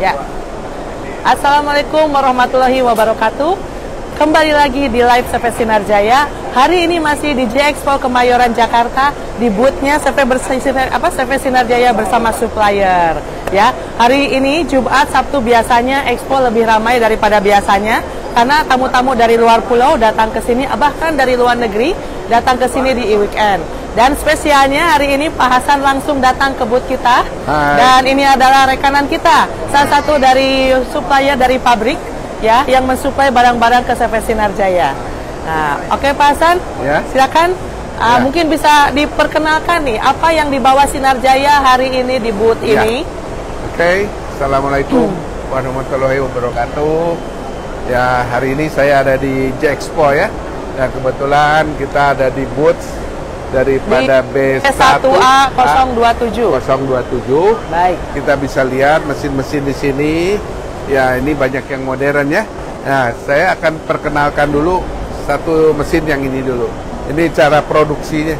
Ya. Assalamualaikum warahmatullahi wabarakatuh. Kembali lagi di live CV Sinarjaya. Hari ini masih di J-Expo Kemayoran Jakarta di booth-nya CV Sinarjaya bersama supplier. Ya, hari ini Jumat, Sabtu biasanya Expo lebih ramai daripada biasanya karena tamu-tamu dari luar pulau datang ke sini, bahkan dari luar negeri datang ke sini di weekend. Dan spesialnya hari ini Pak Hasan langsung datang ke booth kita. Hai. Dan ini adalah rekanan kita, salah satu dari supplier dari pabrik ya yang mensuplai barang-barang ke CV Sinarjaya. Nah, oke Pak Hasan, ya. Silakan. Mungkin bisa diperkenalkan nih apa yang dibawa Sinarjaya hari ini di booth ini. Oke, Assalamualaikum warahmatullahi wabarakatuh. Ya, hari ini saya ada di J-Expo ya. Dan kebetulan kita ada di booth daripada B1A 027. Baik. Kita bisa lihat mesin-mesin di sini. Ya, ini banyak yang modern ya. Nah, saya akan perkenalkan dulu satu mesin yang ini dulu. Ini cara produksinya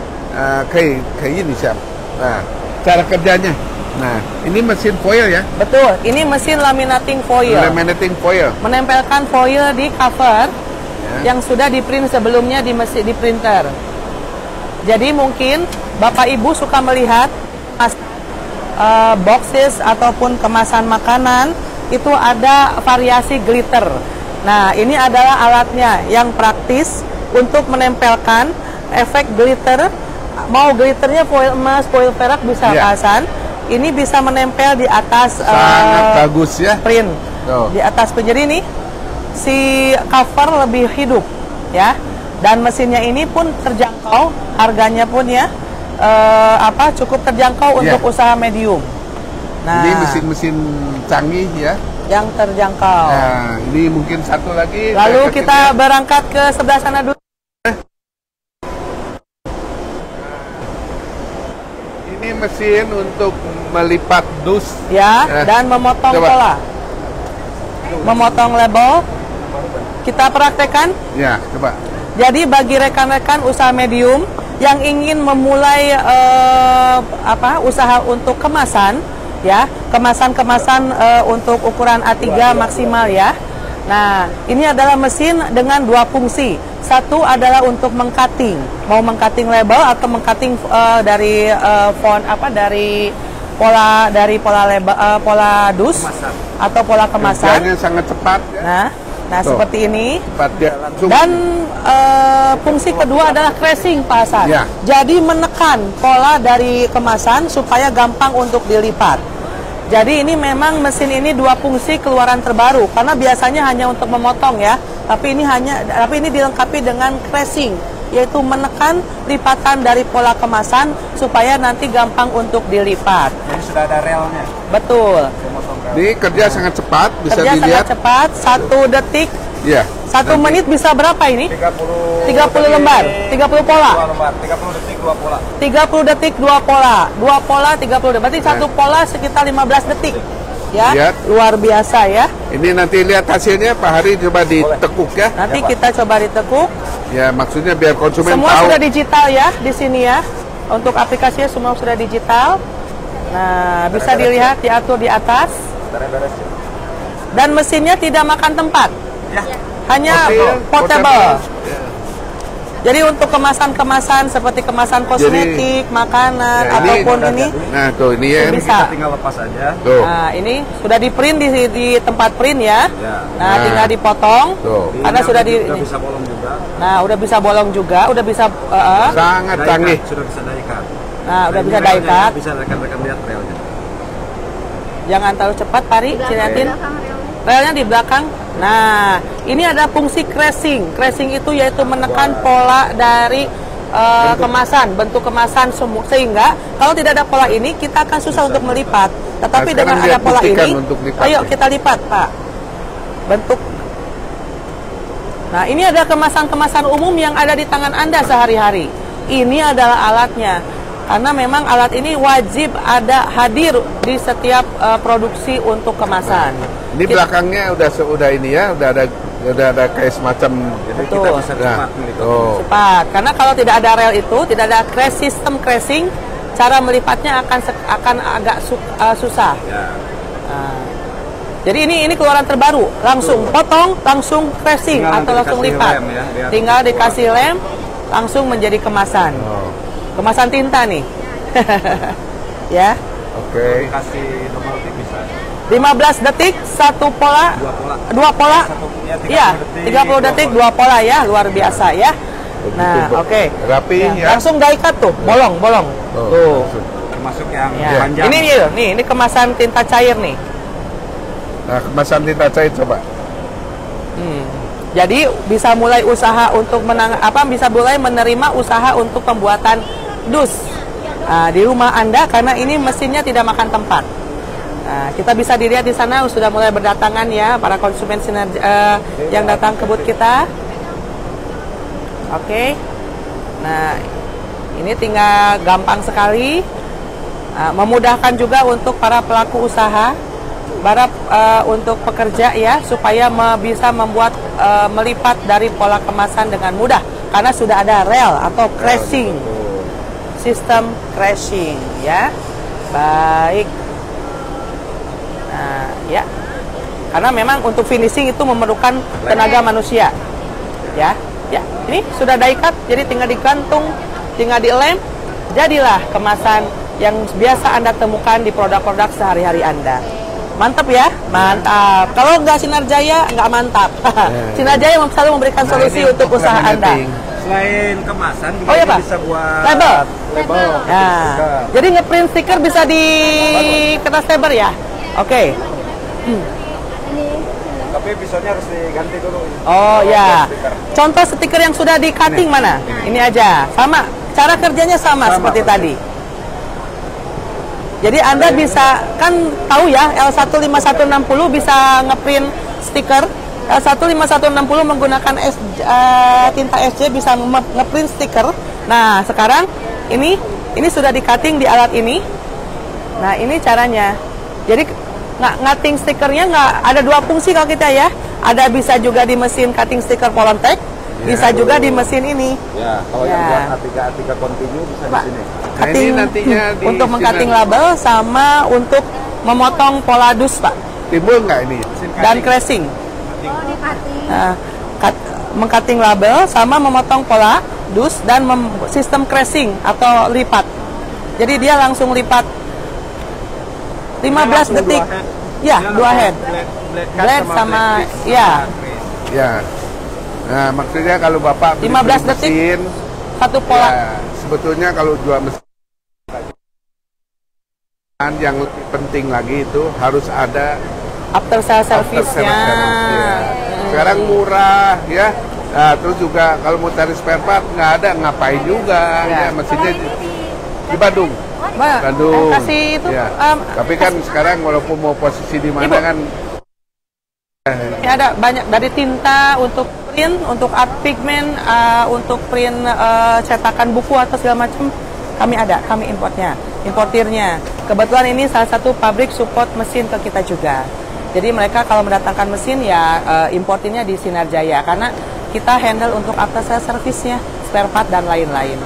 kayak ini Syam. Nah, cara kerjanya. Nah, ini mesin foil ya. Betul, ini mesin laminating foil. Laminating foil. Menempelkan foil di cover yang sudah di print sebelumnya di printer. Jadi mungkin Bapak Ibu suka melihat boxes ataupun kemasan makanan itu ada variasi glitter. Nah, ini adalah alatnya yang praktis untuk menempelkan efek glitter. Mau glitternya foil emas, foil perak bisa pasan. Ini bisa menempel di atas sangat bagus ya. Print. Di atas print. Jadi ini si cover lebih hidup ya. Dan mesinnya ini pun terjangkau, harganya pun ya cukup terjangkau untuk usaha medium. Nah, ini mesin-mesin canggih ya. Yang terjangkau. Nah, ini mungkin satu lagi. Lalu kita berangkat ke sebelah sana dulu. Ini mesin untuk melipat dus ya, dan memotong pola. Memotong label. Kita praktekkan? Ya, coba. Jadi bagi rekan-rekan usaha medium yang ingin memulai usaha untuk kemasan ya, kemasan untuk ukuran A3 maksimal ya. Nah, ini adalah mesin dengan dua fungsi. Satu adalah untuk mengcutting, mau mengcutting label atau mengcutting dari pola label, pola dus kemasan. Atau pola kemasan. Kerjanya sangat cepat ya. Nah, seperti ini. Cepat ya, langsung. Dan fungsi kedua adalah crashing, Pak Hasan. Ya. Jadi menekan pola dari kemasan supaya gampang untuk dilipat. Jadi ini memang mesin ini dua fungsi keluaran terbaru karena biasanya hanya untuk memotong ya, tapi ini dilengkapi dengan crashing, yaitu menekan lipatan dari pola kemasan supaya nanti gampang untuk dilipat. Jadi sudah ada relnya. Betul. Ini kerja sangat cepat, bisa kerja dilihat. Sangat cepat, 1 detik. Ya. 1 menit bisa berapa ini? 30 lembar, 30 pola. 30 detik 2 pola. 30 detik 2 pola. 2 pola 30 detik. Berarti satu pola sekitar 15 detik. Ya. Lihat. Luar biasa ya. Ini nanti lihat hasilnya Pak Hari, coba ditekuk ya. Nanti kita coba ditekuk. Ya, maksudnya biar konsumen semua tahu. Sudah digital ya di sini ya. Untuk aplikasinya semua sudah digital. Nah, bisa dilihat diatur di atas. Dan mesinnya tidak makan tempat. Ya. Hanya portable. Ya. Jadi untuk kemasan-kemasan seperti kemasan kosmetik, makanan, ataupun ini. Nah, tuh ini ya. Bisa. Kita tinggal lepas aja. Tuh. Nah, ini sudah di print di tempat print ya. Nah, tinggal dipotong. Tuh. Karena sudah udah bisa bolong juga. Nah, udah bisa bolong juga, udah bisa sangat canggih. Sudah bisa die-cut. Nah, udah bisa die-cut. Bisa rekan-rekan lihat relnya. Jangan terlalu cepat, Pari, Cinatin. Relnya di belakang. Nah, ini ada fungsi crashing. Crashing itu yaitu menekan pola dari bentuk kemasan sehingga kalau tidak ada pola ini kita akan susah untuk melipat. Tetapi dengan ada pola ini, ayo kita lipat, Pak. Bentuk. Nah, ini ada kemasan-kemasan umum yang ada di tangan Anda sehari-hari. Ini adalah alatnya. Karena memang alat ini wajib hadir di setiap produksi untuk kemasan. Ini belakangnya udah ini ya, udah ada kayak semacam. Jadi kita bisa cepat cepat. Karena kalau tidak ada rel itu, tidak ada sistem crashing, cara melipatnya akan agak susah. Ya. Nah. Jadi ini keluaran terbaru, langsung potong, langsung pressing atau langsung lipat. Tinggal dikasih lem, langsung menjadi kemasan. Kemasan tinta nih. Ya. Oke. Kasih normal bisa. 15 detik, satu pola, dua pola. Iya, 30 detik, dua pola ya, luar biasa ya. Nah, oke. Rapi ya. Langsung die cut tuh, bolong. Tuh. Termasuk yang Ya. panjang. Ini kemasan tinta cair nih. Nah, kemasan tinta cair coba. Jadi bisa mulai usaha untuk bisa mulai menerima usaha untuk pembuatan dus di rumah Anda karena ini mesinnya tidak makan tempat. Nah, kita bisa dilihat di sana sudah mulai berdatangan ya para konsumen yang datang ke booth kita. Oke. Nah, ini tinggal gampang sekali. Memudahkan juga untuk para pelaku usaha, untuk pekerja ya, supaya bisa membuat melipat dari pola kemasan dengan mudah karena sudah ada rel atau crashing, sistem crashing ya. Baik. Nah, ya. Karena memang untuk finishing itu memerlukan tenaga manusia. Ya. Ini sudah die cut, jadi tinggal digantung, tinggal dilem, jadilah kemasan yang biasa Anda temukan di produk-produk sehari-hari Anda. Mantap ya, mantap. Kalau nggak Sinar Jaya, nggak mantap. Sinar Jaya selalu memberikan solusi untuk usaha Anda. Selain kemasan, juga iya, Pak? bisa buat label. Nah, jadi ngeprint stiker bisa di kertas label ya. Oke. Tapi pisaunya harus diganti dulu. Oh ya. Contoh stiker yang sudah di cutting mana? Ini aja. Sama. Cara kerjanya sama seperti tadi. Jadi Anda bisa, kan tahu ya, L15160 bisa ngeprint stiker. L15160 menggunakan tinta SJ bisa ngeprint stiker. Nah, sekarang ini sudah di cutting di alat ini. Nah, ini caranya. Jadi ngatting stikernya ada dua fungsi kalau kita ya. Ada bisa juga di mesin cutting stiker Polontech, bisa juga di mesin ini. Ya, kalau yang buat A3 continue bisa di sini. Cutting, ini nantinya untuk mengcutting label sama untuk memotong pola dus, Pak. Timbul nggak ini? Dan crashing. Nah, mengcutting label sama memotong pola dus dan sistem crashing atau lipat. Jadi dia langsung lipat 15 detik. Ya, dua head. Blade sama ya. Ya. Nah, maksudnya kalau Bapak 15 detik mesin, satu pola. ya, sebetulnya kalau jual mesin yang lebih penting lagi itu harus ada After sales service-nya. ya. Sekarang murah ya. Nah, terus juga kalau mau cari spare part nggak ada, ngapain juga ya, mesinnya di Bandung. Bandung. Kasih itu. Ya. Tapi kan sekarang walaupun mau posisi di mana kan ini ada banyak dari tinta untuk print, untuk art pigment, untuk print cetakan buku atau segala macam. Kami importirnya. Kebetulan ini salah satu pabrik support mesin ke kita juga. Jadi mereka kalau mendatangkan mesin ya importirnya di Sinar Jaya karena kita handle untuk after sales service-nya, spare part dan lain-lain.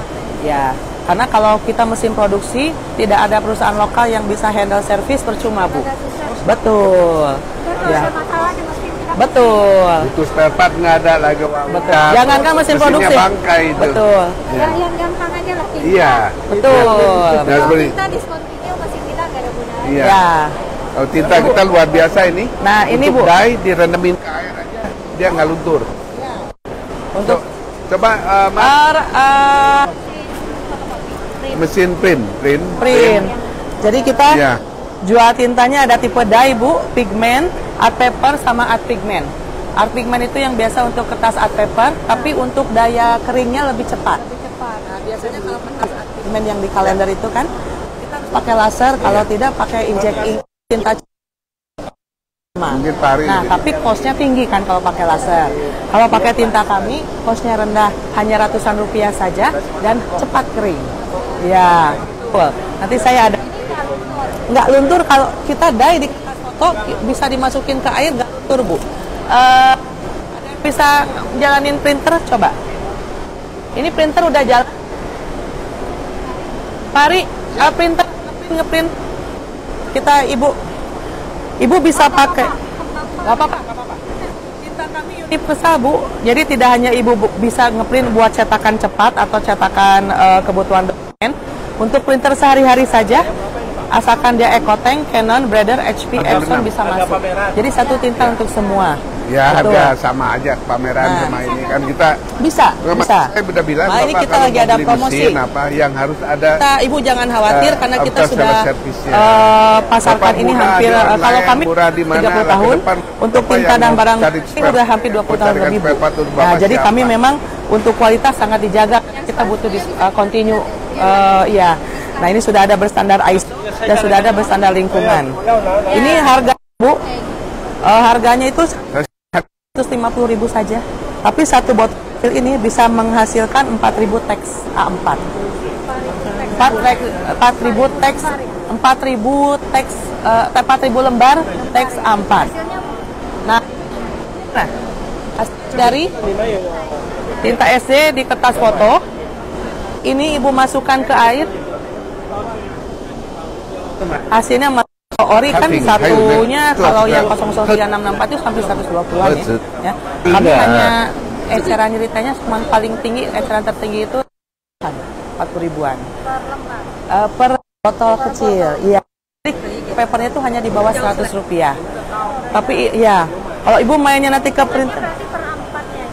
Ya, karena kalau kita mesin produksi tidak ada perusahaan lokal yang bisa handle service percuma, Bu. Betul. Ya. Betul. itu spare part nggak ada lagi. Betul. Jangankan mesin produksi. Bangkai itu. Betul. Ya. Yang gampang aja lah tinta. Iya. Betul. Nah, Kalau seperti tinta discontinue mesin kita nggak ada gunanya. iya. Ya. Kalau tinta kita luar biasa ini. Nah, ini untuk Bu. dye direndemin ke air aja, dia nggak luntur. Untuk Coba Mas, mesin print. Jadi kita Iya. jual tintanya ada tipe dye, Bu, pigment, art paper sama art pigment. Art pigment itu yang biasa untuk kertas art paper, tapi untuk daya keringnya lebih cepat. Nah, biasanya kalau kertas art pigment yang di kalender itu kan kita harus pakai laser, kalau tidak pakai inject ink tinta. Mungkin pari. Nah, tapi cost-nya tinggi kan kalau pakai laser. Kalau pakai tinta kami, cost-nya rendah, hanya ratusan rupiah saja dan cepat kering. Ya, betul. Nanti saya ada nggak luntur kalau kita dye di kertas foto bisa dimasukin ke air nggak luntur, Bu. Ada yang bisa jalanin printer, coba. Ini printer udah jalan. Pari, printer ngeprint kita Ibu bisa pakai Nggak apa-apa. Tinta kami universal, Bu. Jadi tidak hanya Ibu bisa ngeprint buat cetakan cepat atau cetakan kebutuhan dokumen. Untuk printer sehari-hari saja, asalkan dia Ecotank, Canon, Brother, HP, Epson bisa masuk. Jadi satu tinta untuk semua. Ya, Betul. harga sama aja pameran sama ini kan kita bisa. Saya udah bilang Nah, ini Bapak kita kalau lagi mau ada beli promosi. mesin apa yang harus ada. Ibu jangan khawatir karena kita after sudah service-nya. pasarkan Bapak ini murah hampir di online, kalau kami murah di mana, 30 lah, tahun ke depan, untuk Bapak tinta yang dan mau barang cari ini spare- udah hampir 20 tahun carikan lebih, Bu. spare part untuk Nah, Bapak jadi siapa? kami memang untuk kualitas sangat dijaga. Kita butuh continue ya. Nah, ini sudah ada berstandar ISO dan sudah ada berstandar lingkungan. Ini harga, Bu. Harganya itu 150.000 saja. Tapi satu botol ini bisa menghasilkan 4.000 teks A4. 4.000 teks 4.000 lembar teks A4. Nah, dari tinta SD di kertas foto, ini Ibu masukkan ke air. Hasilnya ori kan satunya kalau yang 00364 itu sampai 120-an ya. Kami hanya eceran ceritanya cuma paling tinggi, eceran tertinggi itu 40 ribuan. Per botol kecil. Iya. Papernya itu hanya di bawah 100 rupiah. Tapi ya, kalau Ibu mainnya nanti ke printer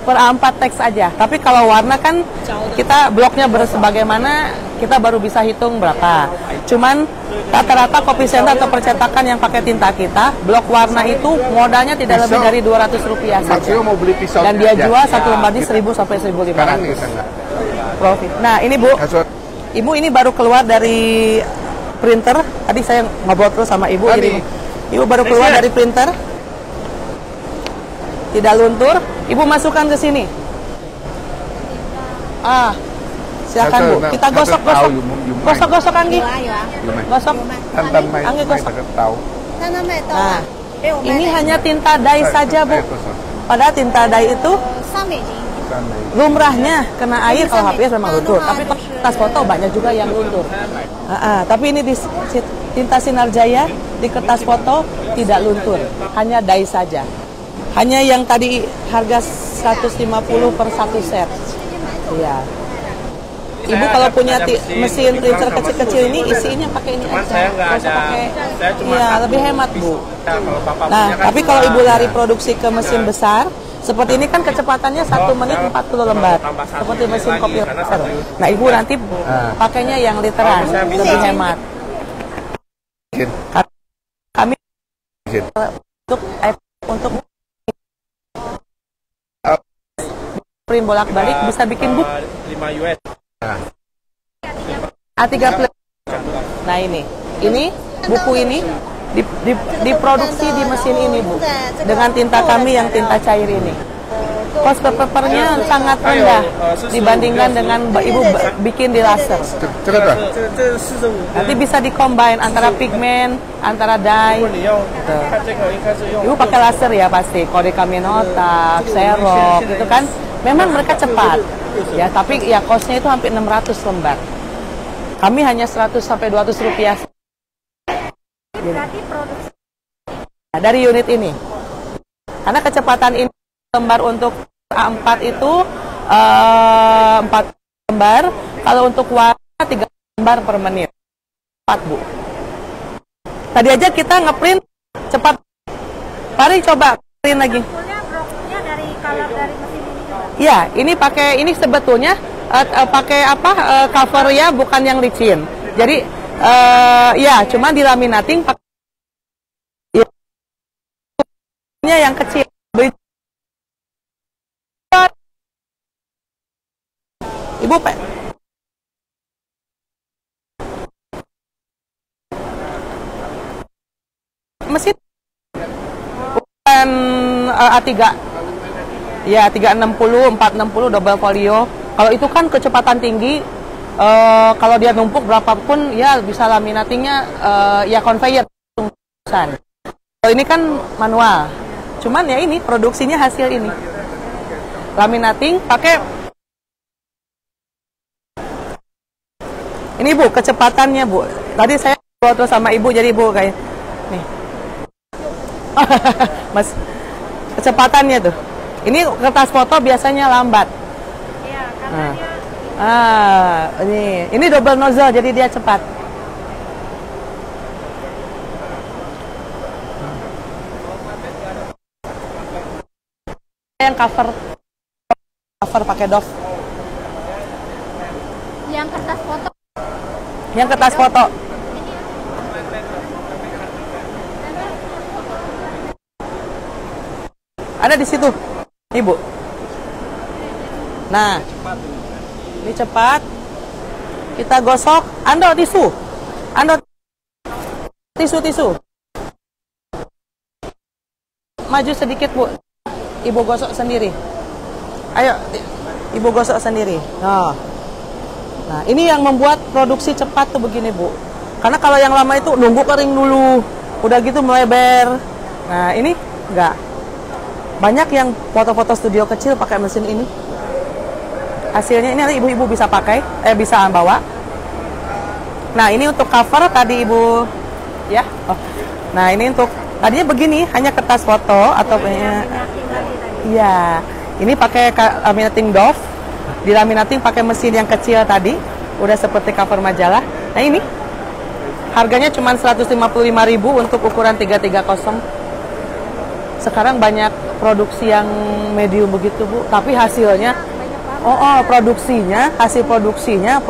per A4 teks aja. Tapi kalau warna kan kita bloknya sebagaimana kita baru bisa hitung berapa. Cuman rata-rata kopi center atau percetakan yang pakai tinta kita, blok warna itu modalnya tidak lebih dari 200 rupiah saja. Mau beli pisau Dan dia jual satu lembar di 1.000 sampai 1.500. Profit. Nah, ini Bu. Ibu ini baru keluar dari printer. Tadi saya ngobrol terus sama Ibu. Jadi Ibu baru keluar dari printer. Tidak luntur. Ibu masukkan ke sini. Silakan Bu. Kita gosok-gosok. Gosok-gosok Anggi. Gosok. Anggi gosok. Nah, ini hanya tinta dye saja, Bu. Padahal tinta dye itu lumrahnya kena air kalau HPS memang luntur. Tapi kertas foto banyak juga yang luntur. Tapi ini di tinta Sinar Jaya di kertas foto tidak luntur, hanya dye saja. Hanya yang tadi harga 150 per 1 set. Iya. Ibu kalau punya mesin printer kecil-kecil ini isinya pakai ini aja. Nggak usah pakai. Iya, lebih hemat, Bu. Nah, tapi kalau Ibu lari produksi ke mesin besar, seperti ini kan kecepatannya 1 menit 40 lembar. Seperti mesin kopi laser. Nah, Ibu nanti pakainya yang literan, lebih hemat. Kami untuk print bolak-balik bisa bikin buku 5 US. A30. Nah, ini buku ini diproduksi di mesin ini, Bu, dengan tinta kami yang tinta cair ini. Cost per papernya sangat rendah dibandingkan dengan Ibu bikin di laser. Nanti bisa dikombin antara pigmen, antara dye. Ibu pakai laser ya pasti. Kalau di Kaminota, Xerox, itu kan memang mereka cepat. Ya, tapi ya costnya itu hampir 600 lembar. Kami hanya 100 sampai 200 rupiah. Nah, dari unit ini. Karena kecepatan ini lembar untuk A4 itu 4 lembar. Kalau untuk warna 3 lembar per menit. 4, Bu. Tadi aja kita ngeprint cepat. Mari coba print lagi. Dari color dari mesin ini juga. Ya, ini sebetulnya pakai cover ya, bukan yang licin. Jadi ya cuma dilaminating pakai yang kecil. Ibu mesin bukan A3 ya 360, 460 double folio. Kalau itu kan kecepatan tinggi, kalau dia numpuk berapapun ya bisa laminatingnya ya conveyor. Kalau ini kan manual, cuman ya ini produksinya hasil ini laminating pakai ini, Bu, kecepatannya, Bu. Tadi saya foto sama Ibu, jadi Ibu kayak nih Mas, kecepatannya tuh. Ini kertas foto biasanya lambat. Iya, karena dia Ini double nozzle jadi dia cepat. Yang cover pakai doff. yang kertas foto. Yang kertas foto. Ada di situ, Ibu. Nah, ini cepat. Kita gosok. Ando tisu. Ando tisu. Maju sedikit, Bu. Ibu gosok sendiri. Ayo, Ibu gosok sendiri. Nah, ini yang membuat produksi cepat tuh begini, Bu. Karena kalau yang lama itu nunggu kering dulu, udah gitu melebar. Nah, ini enggak. Banyak yang foto-foto studio kecil pakai mesin ini. Hasilnya ini nanti ibu-ibu bisa pakai, bisa bawa. Nah, ini untuk cover tadi Ibu, ya. Nah, ini untuk tadinya begini, hanya kertas foto atau iya. Ini pakai laminating doff, dilaminating pakai mesin yang kecil tadi, udah seperti cover majalah. Nah, ini harganya cuma 155.000 untuk ukuran 330. Sekarang banyak produksi yang medium begitu, Bu, tapi hasilnya hasil produksinya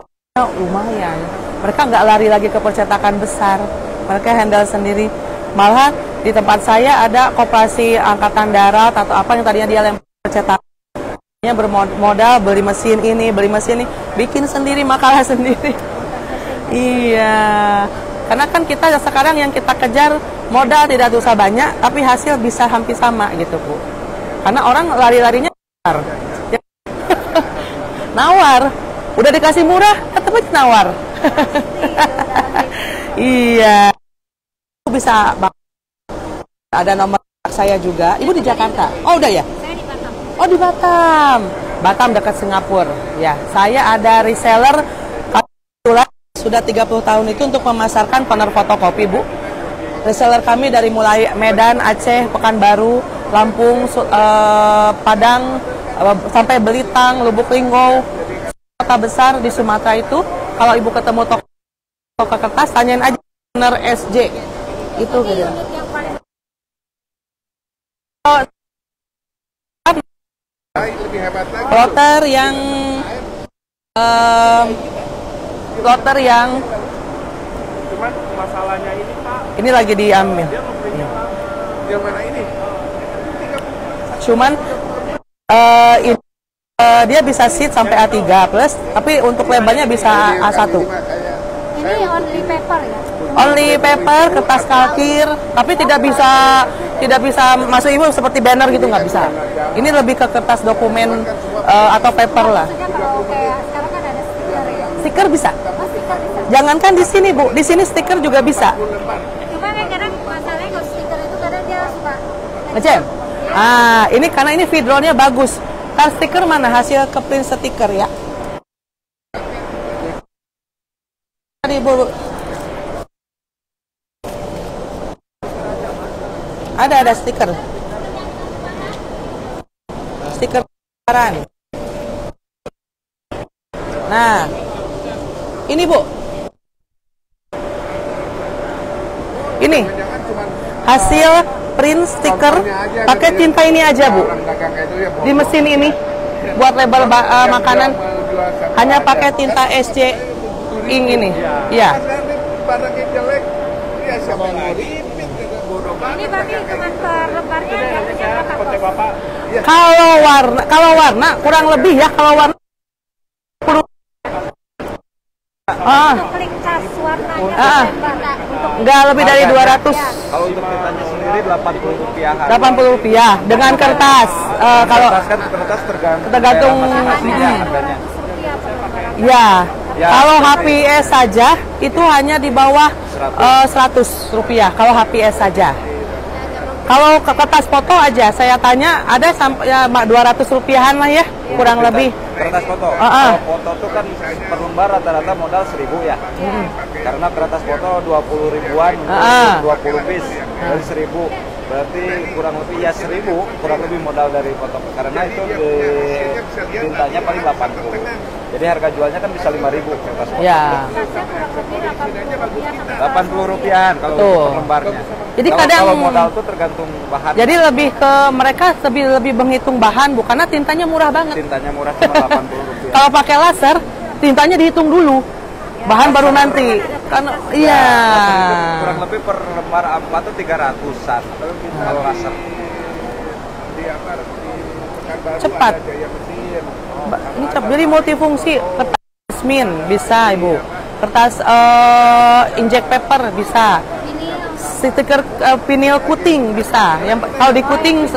lumayan. Mereka nggak lari lagi ke percetakan besar, mereka handle sendiri. Malah di tempat saya ada koperasi angkatan darat atau apa yang tadinya dia lempar percetakannya bermodal beli mesin ini, bikin sendiri, makalah sendiri. Iya, karena kan kita sekarang yang kita kejar modal tidak usah banyak, tapi hasil bisa hampir sama gitu, Bu. Karena orang lari-larinya nawar, udah dikasih murah, tetap aja nawar. Iya, bisa. Ada nomor saya juga. Ibu di Jakarta. Oh, udah ya? Saya di Batam. Oh, di Batam. Batam dekat Singapura. Ya, saya ada reseller sudah 30 tahun itu untuk memasarkan toner fotokopi, Bu. Reseller kami dari mulai Medan, Aceh, Pekanbaru, Lampung, Padang, sampai Belitang, Lubuk Linggau, kota besar di Sumatera itu. Kalau Ibu ketemu toko kertas, tanyain aja toner SJ. Itu gitu. Unit yang paling Lebih hebat lagi. Plotter yang Cuman masalahnya ini Pak, ini lagi diambil. Yang mana ini? Cuman dia bisa seat sampai A3 plus, tapi untuk lebarnya bisa A1. ini only paper ya. Only paper, kertas kalkir, tapi tidak bisa masuk Ibu seperti banner gitu, nggak bisa. Ini lebih ke kertas dokumen atau paper lah. Maksudnya kalau kayak sekarang kan ada stiker ya. Stiker bisa. Oh, stiker bisa. Jangankan di sini, Bu, di sini stiker juga bisa. Cuma kan kadang masalahnya kalau stiker itu kadang dia suka Ngecem. Ini karena ini vidronya bagus. Kan stiker mana hasil ke print stiker ya? Tadi Bu. Ada stiker. Stiker lebaran. Nah, ini Bu. Ini hasil print stiker pakai tinta ini aja, Bu. Di mesin ini buat label makanan hanya pakai tinta SC ink ini. Iya. Barangnya jelek, ya siapa yang mau repeat, bodoh banget. ini berarti cuma per lembarnya harganya berapa, Bos? Kalau warna kurang lebih ya, kalau warna Untuk klik cas warnanya lembar untuk nggak lebih dari 200. kalau untuk tintanya sendiri Rp80. 80 rupiah dengan kertas. Kalau Kertas tergantung tergantung harganya. Rp100 per lembar. ya, Ya, kalau HPS saja itu hanya di bawah 100 rupiah. Kalau HPS saja. Kalau ke kertas foto aja, saya tanya ada sampai ya 200 rupiahan lah ya, kurang lebih. Kertas foto. Ah. Kalau foto tuh kan per lembar rata-rata modal 1.000 ya. Karena kertas foto 20 ribuan, 20 piece dari 1.000. Berarti kurang lebih ya 1.000, kurang lebih modal dari foto. Karena itu tintanya paling 80. Jadi harga jualnya kan bisa 5.000 kertas foto. Ya. Rp80 kalau untuk lembarnya. Jadi kalau, kadang kalau modal tuh tergantung bahan. Jadi lebih ke mereka lebih menghitung bahan, bukannya tintanya murah banget. Tintanya murah cuma Rp80. Kalau pakai laser, tintanya dihitung dulu. Bahan baru nanti. Kan iya. Kurang lebih per lembar A4 tuh 300-an kalau laser. Cepat. Ini cepat. Jadi multifungsi. Kertas min bisa, Ibu. Kertas inject paper bisa. Stiker vinyl kuting bisa. Yang kalau di kuting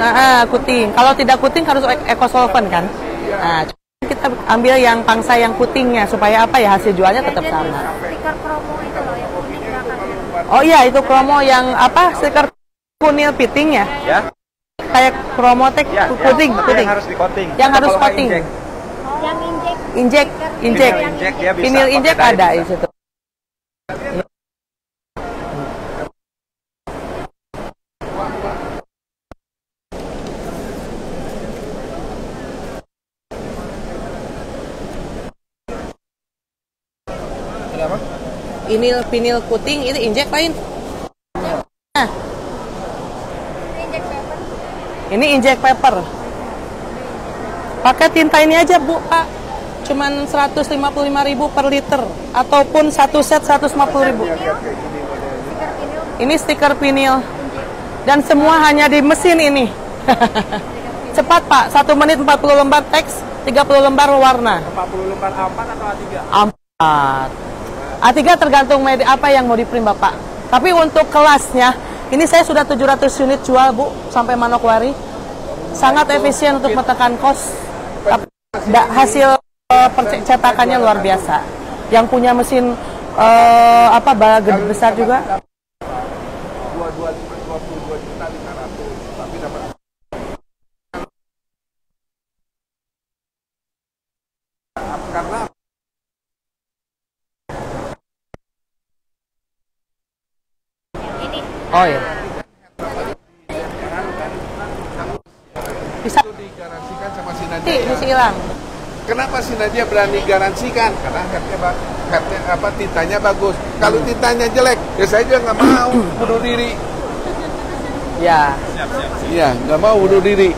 kuting. Kalau tidak kuting harus ecosolvent kan. Nah, kita ambil yang pangsa yang kutingnya supaya apa ya, hasil jualnya tetap sama. Stiker promo itu loh yang kuning belakangnya. Oh iya, itu promo yang apa? Stiker kunil piting ya? Ya. Kayak promotek Ya, puting. yang harus di coating. Yang harus Kalau nggak coating. inject. Yang Inject. Dia bisa Vinyl pakai inject dye ada bisa. di situ. Ini vinyl kuting, ini inject lain. Nah, inject paper. ini inject paper. Pakai tinta ini aja, Bu, Pak. Cuman 155.000 per liter ataupun satu set 150.000. Ini stiker vinil. Dan semua hanya di mesin ini. Cepat, Pak. 1 menit 40 lembar teks, 30 lembar warna. 40 lembar A4 atau A3? A4. A3 tergantung media apa yang mau di-print, Bapak. Tapi untuk kelasnya, ini saya sudah 700 unit jual, Bu, sampai Manokwari. Sangat efisien untuk menekan kos. Hasil percetakannya luar biasa. Yang punya mesin gede besar juga. 22.500 tapi dapat karena Oh iya. Bisa digaransikan sama si Nadia. bisa hilang. Kenapa si Nadia berani garansikan? Karena tintanya bagus. Kalau tintanya jelek, ya saya juga nggak mau bunuh diri. Ya. Iya, nggak mau bunuh diri.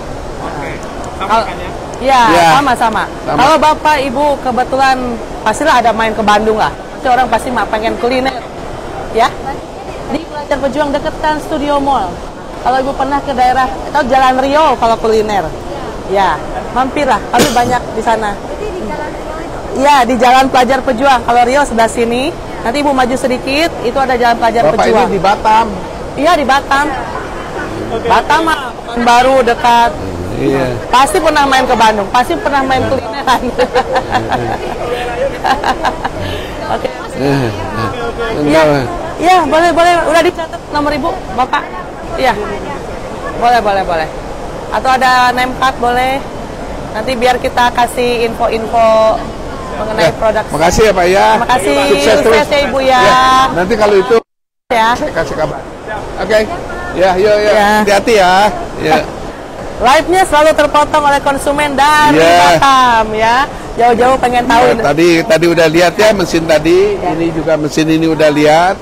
Ya, Ya. sama-sama. Kalau Bapak Ibu kebetulan pastilah ada main ke Bandung lah. Pasti orang pasti pengen kuliner. Ya. Di Pelajar Pejuang deketan Studio Mall. Kalau Ibu pernah ke daerah atau Jalan Rio kalau kuliner. Ya, mampirlah. Kami banyak di sana. Jadi di jalan Rio itu. Iya, di Jalan Pelajar Pejuang. Kalau Rio sebelah sini, nanti Ibu maju sedikit, itu ada Jalan Pelajar Bapak Pejuang. ini di Batam. Iya, di Batam. Batam mah baru dekat. Iya. Pasti pernah main ke Bandung, pasti pernah main kulineran. Oke. Iya, iya, boleh. Udah dicatat nomor Ibu, Bapak? Iya. Boleh. Atau ada name card boleh. Nanti biar kita kasih info-info mengenai produk. Makasih ya Pak ya. Terima kasih. Sukses terus. Sukses ya Ibu ya. Nanti kalau itu Ya. saya kasih kabar. Oke. Ya, yuk. Ya. Hati-hati ya. Ya. Live-nya selalu terpotong oleh konsumen dari Batam ya. Jauh-jauh pengen tahu. Ya, tadi udah lihat ya mesin tadi. Ya. Ini juga mesin ini udah lihat.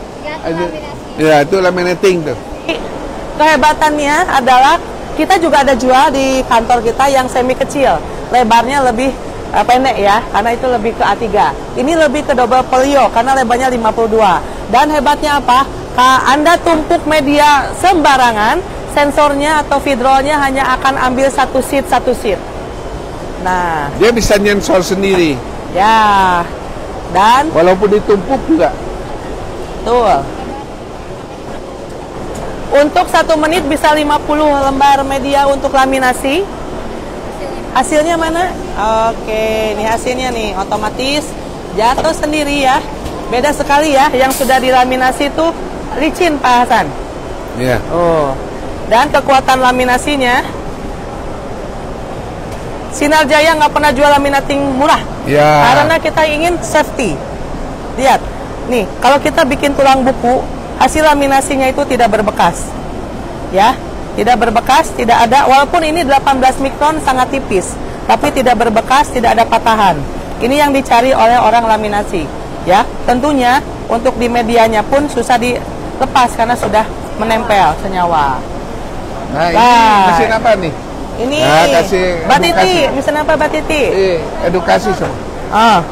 Ya, itu laminating tuh. Kehebatannya adalah kita juga ada jual di kantor kita yang semi kecil. Lebarnya lebih pendek ya, karena itu lebih ke A3. Ini lebih ke double folio karena lebarnya 52. Dan hebatnya apa? Anda tumpuk media sembarangan, sensornya atau vidrolnya hanya akan ambil satu sheet. Nah, Dia bisa nyensor sendiri. ya. Dan Walaupun ditumpuk juga. betul. Untuk 1 menit bisa 50 lembar media untuk laminasi. Hasilnya mana? Oke, ini hasilnya nih, otomatis jatuh sendiri ya. Beda sekali ya, yang sudah dilaminasi itu licin Pak Hasan. Iya. Oh. Dan kekuatan laminasinya, Sinar Jaya nggak pernah jual laminating murah. Ya. Karena kita ingin safety. Lihat, nih, kalau kita bikin tulang buku, hasil laminasinya itu tidak berbekas. Ya, Tidak berbekas, tidak ada, walaupun ini 18 mikron sangat tipis, tapi tidak berbekas, tidak ada patahan. Ini yang dicari oleh orang laminasi, ya. Tentunya untuk di medianya pun susah dilepas karena sudah menempel senyawa. Nah, ini mesin apa nih? Ini nah, kasih Mbak Titi, mesin apa Mbak Titi? Edukasi semua.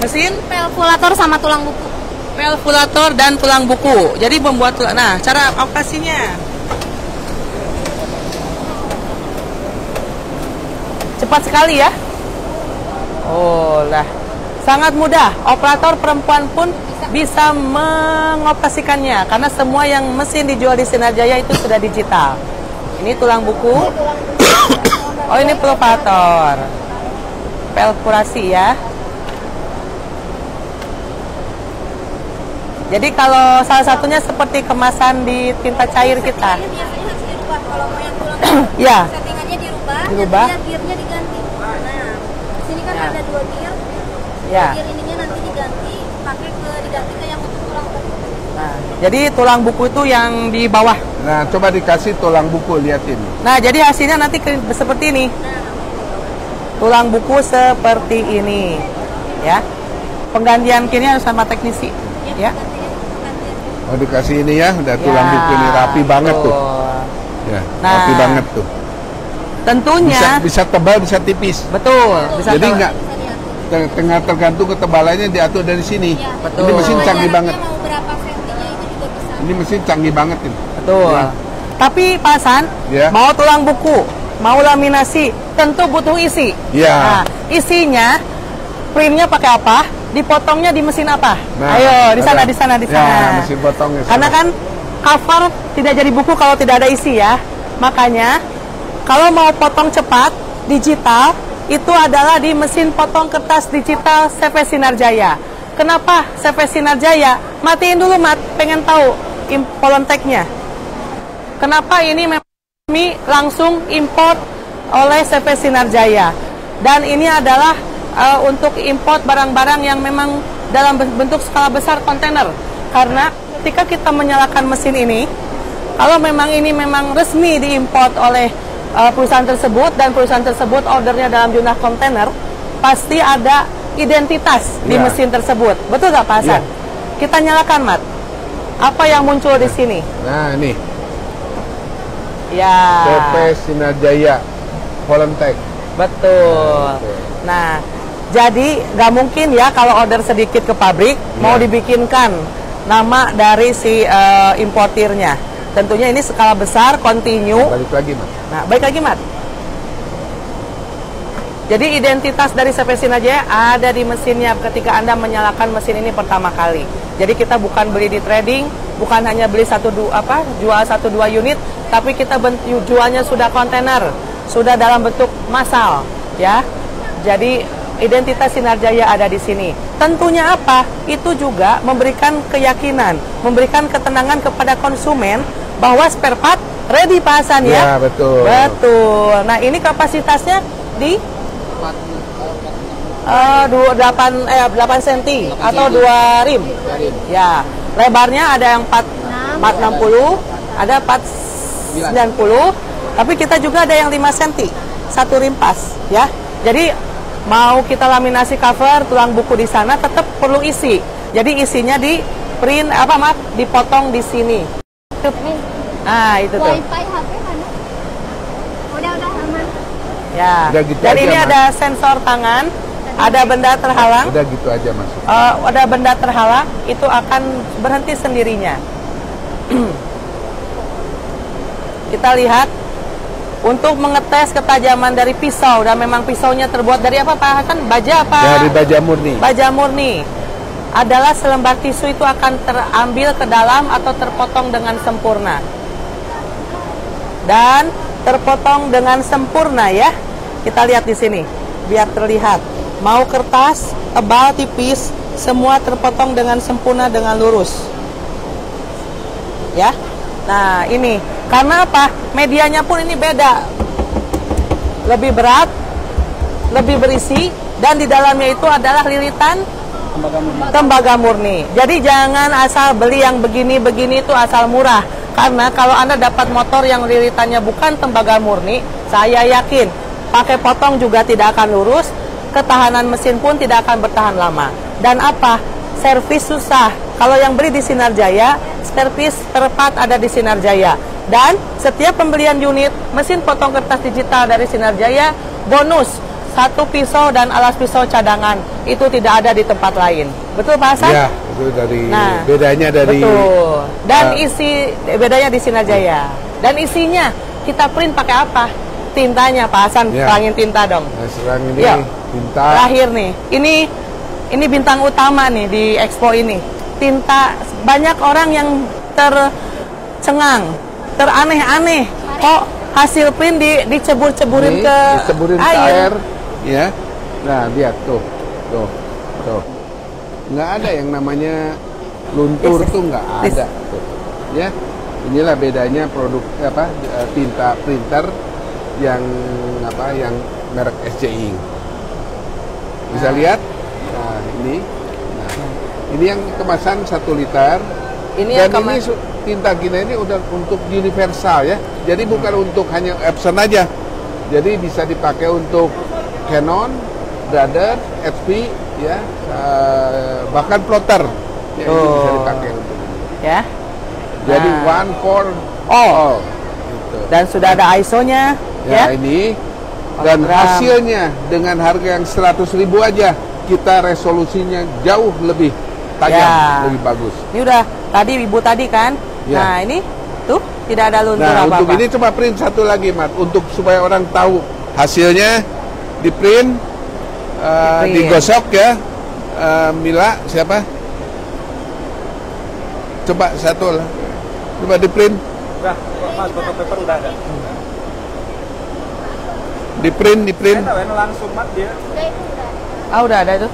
Mesin Pelvulator sama tulang buku. pelvulator dan tulang buku. Jadi membuat nah, cara operasinya cepat sekali ya. Oh lah, sangat mudah. Operator perempuan pun bisa mengoperasikannya karena semua yang mesin dijual di Sinar Jaya itu sudah digital. Ini tulang buku. Oh, ini pelvulator. Perforasi ya. Jadi kalau salah satunya seperti kemasan di tinta cair kita. Settingannya biasanya harus dirubah. Kalau mau yang tulang Ya. settingannya dirubah. Dirubah. Dan gearnya diganti. Nah, sini kan ada 2 gear. Ya. Gear ininya nanti diganti ke yang untuk tulang buku. Nah, jadi tulang buku itu yang di bawah. Nah, coba dikasih tulang buku, liatin. Nah, jadi hasilnya nanti seperti ini. Tulang buku seperti ini. Ya. Penggantian kini harus sama teknisi. Ya. Oh, dikasih ini ya, udah tulang buku ini rapi banget tuh. Ya, Nah, rapi banget tuh. Tentunya Bisa tebal, bisa tipis. betul. Bisa Jadi tahu. nggak tengah tergantung ketebalannya diatur dari sini. Ya, Betul. Ini mesin Mau canggih jaraknya banget. Mau berapa sentinya itu juga bisa. Ini mesin canggih banget ini. Betul. Ya. Tapi Pak Hasan, Ya. mau tulang buku, mau laminasi, tentu butuh isi. Ya. Nah, isinya printnya pakai apa? Dipotongnya di mesin apa? Nah, Ayo, di sana, ada. di sana, di Ya, sana. mesin potongnya. Karena kan cover tidak jadi buku kalau tidak ada isi ya. Makanya kalau mau potong cepat digital itu adalah di mesin potong kertas digital CV Sinar Jaya. Kenapa CV Sinar Jaya? Matiin dulu, Mat. Pengen tahu Polonteknya. Kenapa ini kami langsung import oleh CV Sinar Jaya? Dan ini adalah untuk import barang-barang yang memang dalam bentuk skala besar kontainer. Karena ketika kita menyalakan mesin ini, kalau memang ini memang resmi diimport oleh perusahaan tersebut dan perusahaan tersebut ordernya dalam jumlah kontainer, pasti ada identitas di Ya. mesin tersebut. Betul nggak Pak Hasan? Ya. Kita nyalakan, Mat. Apa yang muncul di sini? Nah, ini Ya. CV Sinar Jaya Polontek. Betul. Nah, jadi nggak mungkin ya kalau order sedikit ke pabrik mau dibikinkan nama dari si importirnya. Tentunya ini skala besar, continue. Balik lagi, Mas. Nah, baik lagi, Mat. Jadi identitas dari CV Sinar Jaya ada di mesinnya ketika Anda menyalakan mesin ini pertama kali. Jadi kita bukan beli di trading, bukan hanya beli jual 1-2 unit, tapi kita jualnya sudah kontainer, sudah dalam bentuk massal, ya. Jadi identitas Sinar Jaya ada di sini. Tentunya apa? Itu juga memberikan keyakinan, memberikan ketenangan kepada konsumen bahwa spare part ready, Pak Hasan ya. Ya, betul. Betul. Nah, ini kapasitasnya di 8 cm atau 2 rim. Ya. Lebarnya ada yang 460, ada 490, tapi kita juga ada yang 5 cm, 1 rim pas, ya. Jadi mau kita laminasi cover tulang buku di sana tetap perlu isi. Jadi isinya di print dipotong di sini. Ah, itu tuh. Wifi HP mana? Udah aman. Ya. Udah gitu Dan aja, ini Mas. ada sensor tangan, ada benda terhalang. Udah gitu aja, Mas. Ada benda terhalang, itu akan berhenti sendirinya. Kita lihat untuk mengetes ketajaman dari pisau, dan memang pisaunya terbuat dari apa Pak Hasan? Baja apa? Dari baja murni. Baja murni. Adalah selembar tisu itu akan terambil ke dalam atau terpotong dengan sempurna. Dan terpotong dengan sempurna ya. Kita lihat di sini biar terlihat. Mau kertas, tebal, tipis, semua terpotong dengan sempurna dengan lurus. Ya. Nah, ini karena apa? Medianya pun ini beda. Lebih berat, lebih berisi, dan di dalamnya itu adalah lilitan Tembaga murni. Jadi jangan asal beli yang begini-begini itu asal murah. Karena kalau Anda dapat motor yang lilitannya bukan tembaga murni, saya yakin pakai potong juga tidak akan lurus, ketahanan mesin pun tidak akan bertahan lama. Dan apa? Servis susah. Kalau yang beli di Sinar Jaya, servis terpat ada di Sinar Jaya. Dan setiap pembelian unit mesin potong kertas digital dari Sinar Jaya, bonus 1 pisau dan alas pisau cadangan. Itu tidak ada di tempat lain. Betul Pak Hasan? Ya, itu dari bedanya dari. Betul. Dan bedanya di Sinar Jaya. Dan isinya kita print pakai apa? Tintanya Pak Hasan, terangin tinta dong. Nah, sekarang ini tinta. Terakhir nih. Ini bintang utama nih di Expo ini. Tinta, banyak orang yang tercengang, teraneh-aneh. Kok hasil print dicebur-ceburin ke air, ya. Nah, lihat tuh. Nggak ada yang namanya luntur tuh, nggak ada. Tuh. Ya, inilah bedanya produk tinta printer yang merek SCI. Bisa lihat? Nah, ini yang kemasan 1 liter. Ini dan ini tinta kita ini udah untuk universal ya. Jadi bukan untuk hanya Epson aja. Jadi bisa dipakai untuk Canon, Brother, HP, ya, bahkan plotter. Ya, ini bisa dipakai untuk ini. Ya. Jadi one for all. Gitu. Dan sudah ada ISO-nya. Ya, ini. Dan hasilnya dengan harga yang 100.000 aja, kita resolusinya jauh lebih tajam, lebih bagus. Ini udah tadi Ibu tadi kan. Ya. Nah, ini tuh tidak ada luntur apa-apa. Nah, untuk ini coba print satu lagi, Mat, untuk supaya orang tahu hasilnya. Di print, digosok ya. Mila siapa? Coba satu lah. Coba di print. Udah, Mas, foto paper udah ada. Di print. Langsung Mat dia. Udah ada itu.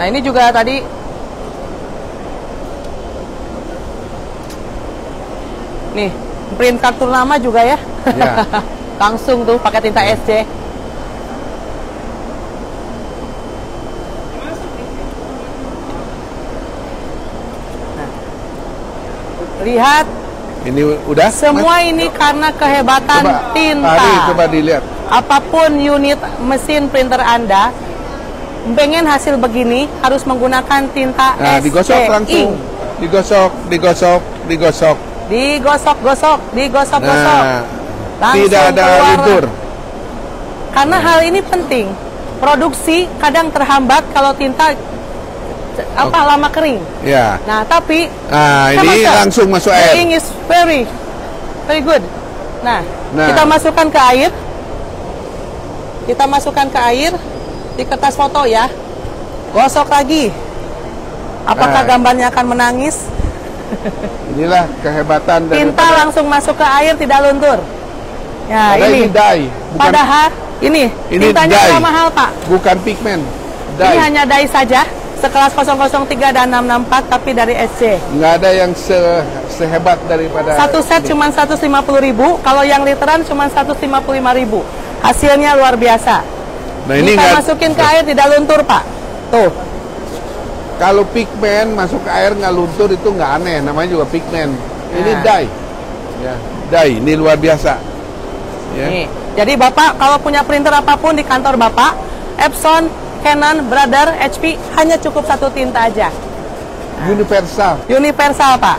Nah, ini juga tadi nih, print kartu nama juga ya. Ya. Langsung tuh pakai tinta SC. Nah, lihat. Ini udah. Semua Mas? Ini karena kehebatan tinta. Coba dilihat. Apapun unit mesin printer Anda, pengen hasil begini harus menggunakan tinta SC. Digosok langsung. Digosok. Digosok. Langsung tidak ada luntur. Karena hal ini penting. Produksi kadang terhambat kalau tinta lama kering. Ya. Nah, tapi ini langsung masuk air. Ink is very good. Nah, kita masukkan ke air. Di kertas foto ya. Gosok lagi. Apakah gambarnya akan menangis? Inilah kehebatan tinta langsung masuk ke air, tidak luntur. Ya, ini dye. Padahal ini tintanya dye. mahal, Pak. Bukan pigmen. Dye. Ini hanya dye saja, sekelas 003 dan 664 tapi dari SC. Nggak ada yang sehebat daripada. Satu set cuma 150.000, kalau yang literan cuma 155.000. Hasilnya luar biasa. Nah, ini kita masukin ke air tidak luntur, Pak. Tuh. Kalau pigmen masuk ke air nggak luntur itu nggak aneh, namanya juga pigmen. Ini dye. Ya, dye ini luar biasa. Ya. Nih, jadi Bapak kalau punya printer apapun di kantor Bapak, Epson, Canon, Brother, HP, hanya cukup 1 tinta aja. Universal, Pak.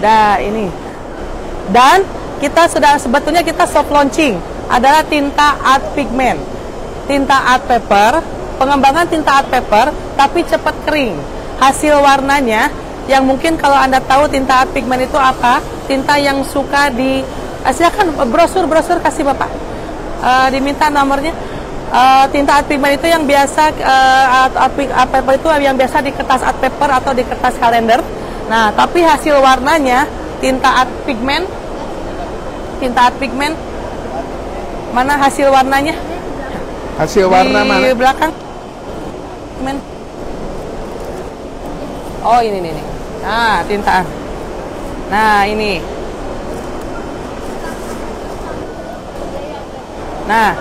Nah, ini. Dan sebetulnya kita soft launching adalah tinta art pigment, tinta art paper, pengembangan tinta art paper, tapi cepat kering. Hasil warnanya yang mungkin kalau Anda tahu tinta art pigment itu apa, tinta yang suka silakan brosur kasih Bapak. Diminta nomornya. Tinta art pigment itu yang biasa art paper itu yang biasa di kertas art paper atau di kertas kalender. Nah, tapi hasil warnanya tinta art pigment mana hasil warnanya? Hasil warna mana? Di belakang. Oh, ini. Nah, tinta. Nah, ini. Nah,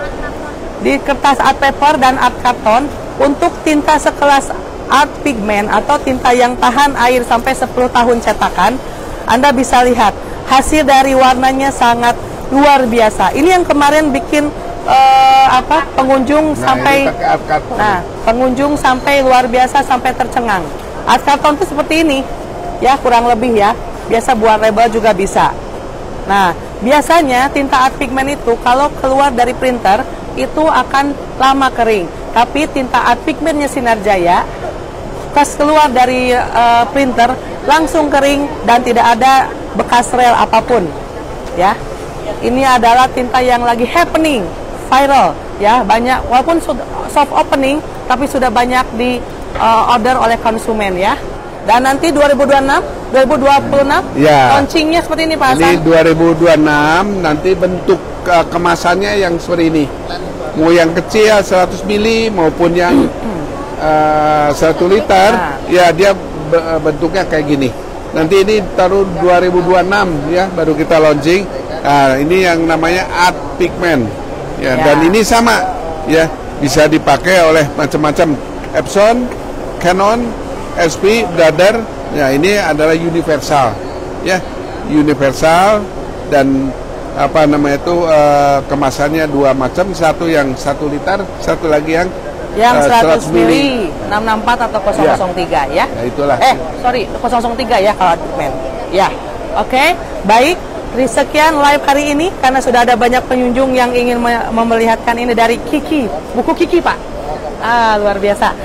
di kertas art paper dan art karton Untuk tinta sekelas Art Pigment atau tinta yang tahan air sampai 10 tahun cetakan, Anda bisa lihat hasil dari warnanya sangat luar biasa. Ini yang kemarin bikin pengunjung sampai pengunjung sampai luar biasa, sampai tercengang. Art karton itu seperti ini ya, kurang lebih ya. Biasa buat label juga bisa. Nah, biasanya tinta art pigment itu kalau keluar dari printer itu akan lama kering. Tapi tinta art pigmentnya Sinar Jaya pas keluar dari printer langsung kering dan tidak ada bekas rel apapun. Ya, ini adalah tinta yang lagi happening, viral. Ya, banyak walaupun soft opening tapi sudah banyak di order oleh konsumen ya. Dan nanti 2026 ya, launchingnya seperti ini Pak Ini Hasan. 2026 nanti bentuk kemasannya yang seperti ini. Mau yang kecil 100 mili maupun yang 1 liter, ya dia bentuknya kayak gini. Nanti ini taruh 2026 ya, baru kita launching. Nah, ini yang namanya Art Pigment. Ya, dan ini sama ya, bisa dipakai oleh macam-macam Epson, Canon, SP, Brother. Ya, ini adalah universal. Ya, universal dan apa namanya itu kemasannya 2 macam, satu yang 1 liter, satu lagi yang 100 mili 664 atau 003 ya. Ya itulah. 003 ya kalau pigment. Ya. Oke, baik. Sekian live hari ini karena sudah ada banyak pengunjung yang ingin memelihatkan ini dari Kiki, buku Kiki Pak. Luar biasa.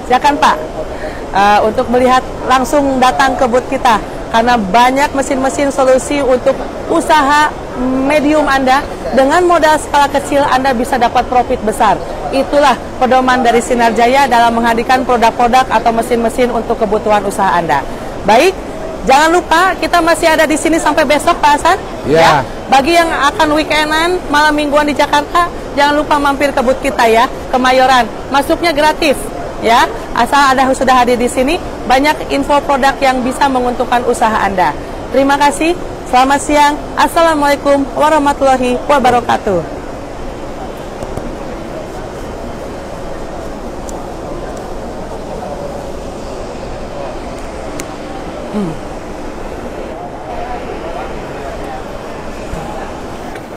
Silakan Pak. Untuk melihat langsung datang ke booth kita karena banyak mesin-mesin solusi untuk usaha medium Anda. Dengan modal skala kecil Anda bisa dapat profit besar. Itulah pedoman dari Sinar Jaya dalam menghadirkan produk-produk atau mesin-mesin untuk kebutuhan usaha Anda. Baik, jangan lupa kita masih ada di sini sampai besok Pak Hasan. Ya. Bagi yang akan weekendan, malam mingguan di Jakarta, jangan lupa mampir ke booth kita ya, Kemayoran. Masuknya gratis. Ya, asal Anda sudah hadir di sini, banyak info produk yang bisa menguntungkan usaha Anda. Terima kasih. Selamat siang. Assalamualaikum warahmatullahi wabarakatuh.